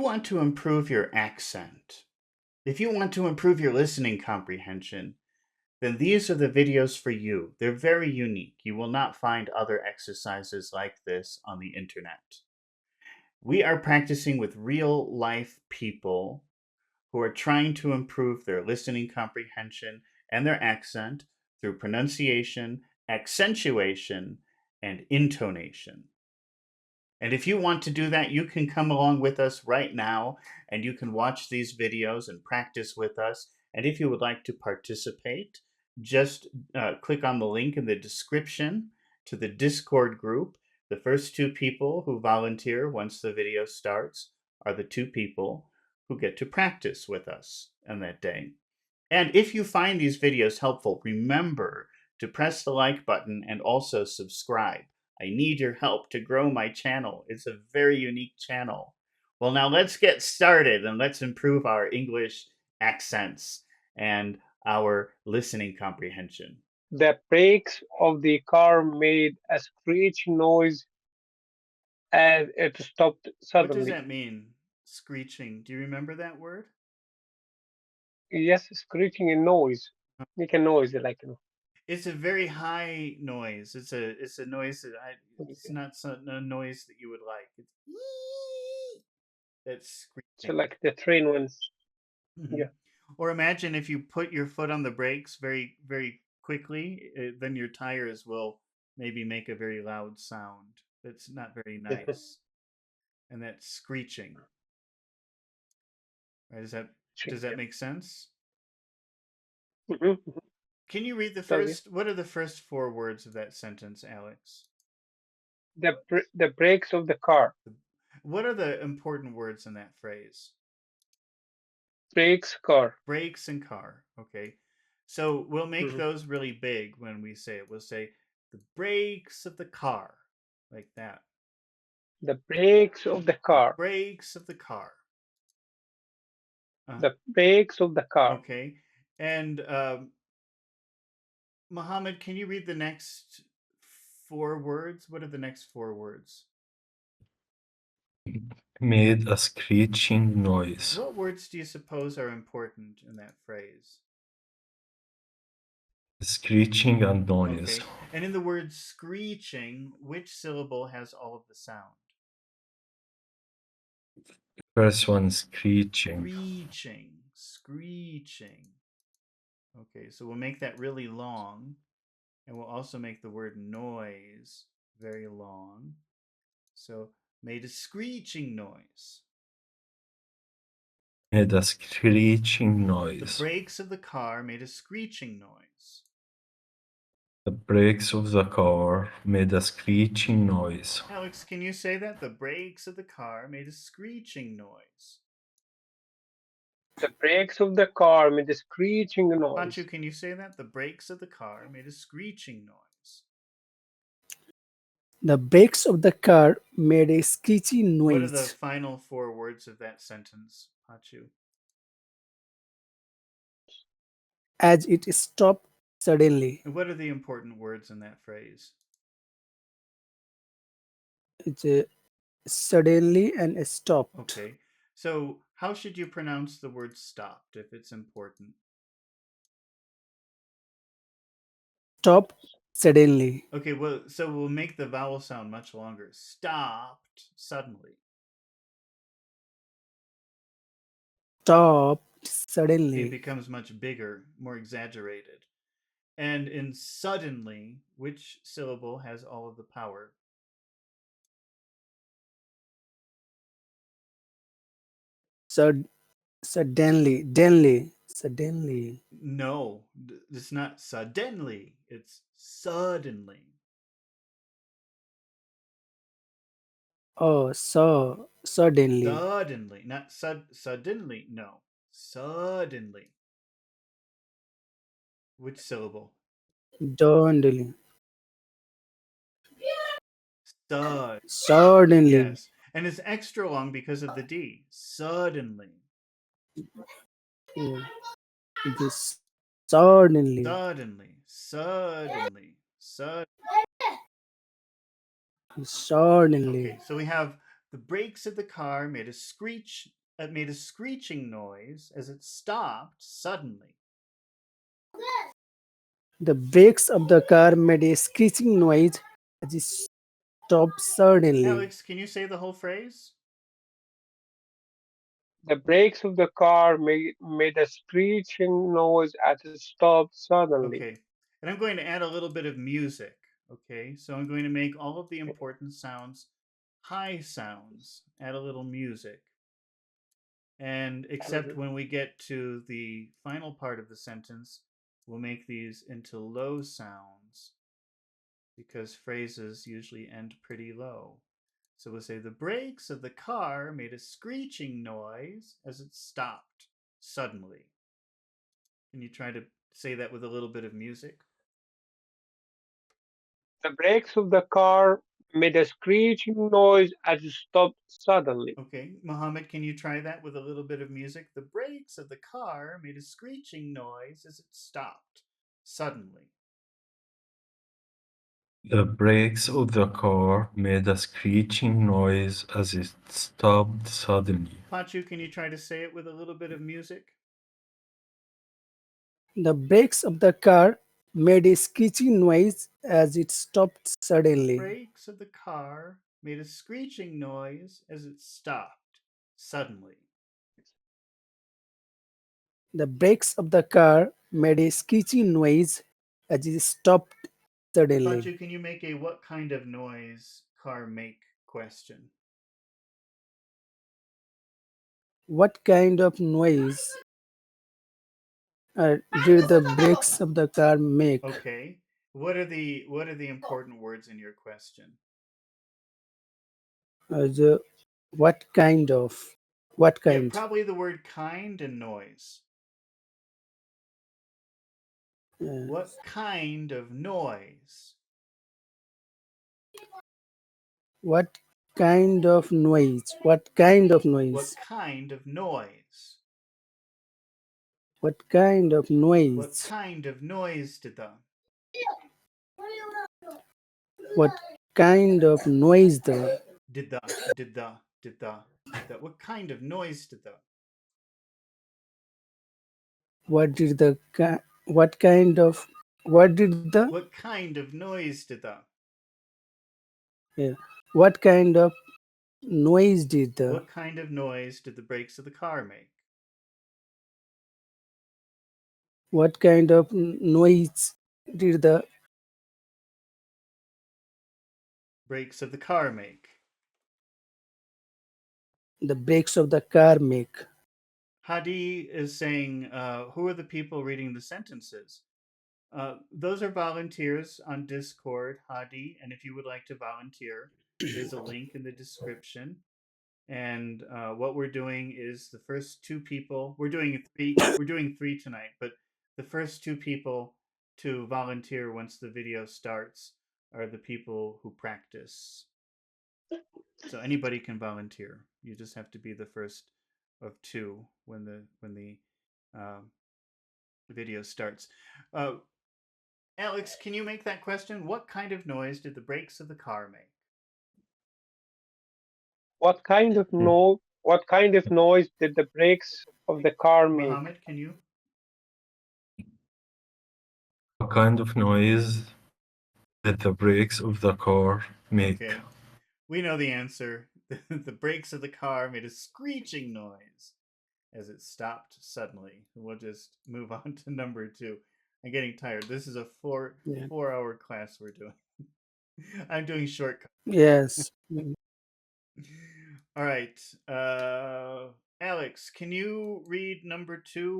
you want to improve your accent, if you want to improve your listening comprehension, then these are the videos for you. They're very unique. You will not find other exercises like this on the internet. We are practicing with real life people who are trying to improve their listening comprehension and their accent through pronunciation, accentuation, and intonation. And if you want to do that, you can come along with us right now and you can watch these videos and practice with us. And if you would like to participate, just click on the link in the description to the Discord group. The first two people who volunteer once the video starts are the two people who get to practice with us on that day. And if you find these videos helpful, remember to press the like button and also subscribe. I need your help to grow my channel. It's a very unique channel. Well, now let's get started and let's improve our English accents and our listening comprehension. The brakes of the car made a screeching noise as it stopped What does suddenly. that mean? Screeching. Do you remember that word? Yes, screeching a noise. Make a noise like It's a very high noise. It's a noise that it's not a noise that you would like. It's that's so screeching. like the train ones. Hmm. Yeah. Or imagine if you put your foot on the brakes very, very quickly, then your tires will maybe make a very loud sound. That's not very nice. And that's screeching. Right? Does that Yeah. make sense? Mm-hmm. Can you read the Does it? first? What are the first four words of that sentence, Alex? The brakes of the car. What are the important words in that phrase? Brakes car. Brakes and car. Okay. So we'll make Mm-hmm. those really big when we say it. We'll say the brakes of the car, like that. The brakes of the The car. brakes of the car. The brakes of the car. Okay. And Mohammed, can you read the next four words? What are the next four words? Made a screeching noise. What words do you suppose are important in that phrase? Screeching and noise. Okay. And in the word screeching, which syllable has all of the sound? First one, screeching. Screeching. Screeching. Okay, so we'll make that really long. And we'll also make the word noise very long. So made a screeching noise. Made a screeching The noise. brakes of the car made a screeching noise. The brakes of the car made a screeching noise. Alex, can you say that? The brakes of the car made a screeching noise. The brakes of the car made a screeching noise. Pachu, can you say that? The brakes of the car made a screeching noise. The brakes of the car made a screechy What are the noise. final four words of that sentence, Pachu? As it stopped suddenly. And what are the important words in that phrase? It's suddenly and stopped. Okay. So how should you pronounce the word stopped if it's important? Stop suddenly. Okay, well, so we'll make the vowel sound much longer. Stopped suddenly. Stopped It suddenly. becomes much bigger, more exaggerated. And in suddenly, which syllable has all of the power? Suddenly. Suddenly. No, it's not suddenly. It's suddenly. Oh, so suddenly. Suddenly, not suddenly. No, suddenly. Which syllable? Suddenly. Sud. Suddenly. Yes, and it's extra long because of the D. Suddenly. Yeah. This suddenly. Suddenly. Suddenly. Suddenly. Okay, so we have The brakes of the car made a screeching noise as it stopped suddenly. The brakes of the car made a screeching noise as it stopped suddenly. Alex, can you say the whole phrase? The brakes of the car made a screeching noise as it stopped suddenly. Okay. And I'm going to add a little bit of music. Okay. So I'm going to make all of the important sounds high sounds, add a little music. And except when we get to the final part of the sentence, we'll make these into low sounds because phrases usually end pretty low. So we'll say the brakes of the car made a screeching noise as it stopped suddenly. Can you try to say that with a little bit of music? The brakes of the car made a screeching noise as it stopped suddenly. Okay, Mohammed, can you try that with a little bit of music? The brakes of the car made a screeching noise as it stopped suddenly. The brakes of the car made a screeching noise as it stopped suddenly. Pachu, can you try to say it with a little bit of music? The brakes of the car made a screeching noise as it stopped suddenly. Brakes of the car made a screeching noise as it stopped suddenly. The brakes of the car made a screeching noise as it stopped suddenly. Pachu, can you make a what kind of noise car make question? What kind of noise did the brakes of the car make? Okay. What are the important words in your question? The, what kind of? What Yeah, kind? probably the word kind and noise. Uh, What kind of noise? what kind of noise? What kind of What noise? kind of noise? What kind of What noise? kind of noise did the What kind of noise the? did the did the did the did the what kind of noise did the What did the? What kind of? What did the? what kind of noise did the Yeah. What kind of noise did the? what kind of noise did the brakes of the car make? What kind of noise did Brakes of the car make? the brakes of the car make? Hadi is saying, who are the people reading the sentences? Those are volunteers on Discord, Hadi, and if you would like to volunteer, there's a link in the description. And what we're doing is the first two people. We're doing three. We're doing three tonight, but the first two people to volunteer once the video starts are the people who practice. So anybody can volunteer. You just have to be the first of two when um, the video starts. Uh, Alex, can you make that question? What kind of noise did the brakes of the car make? What kind of noise did the brakes of the car make? Mohammed, can you? What kind of noise did the brakes of the car make? Okay. We know the answer. The brakes of the car made a screeching noise as it stopped suddenly. We'll just move on to number two. I'm getting tired. This is a four Yeah. 4 hour class we're doing. I'm doing shortcuts. Yes. All right. Alex, can you read number two?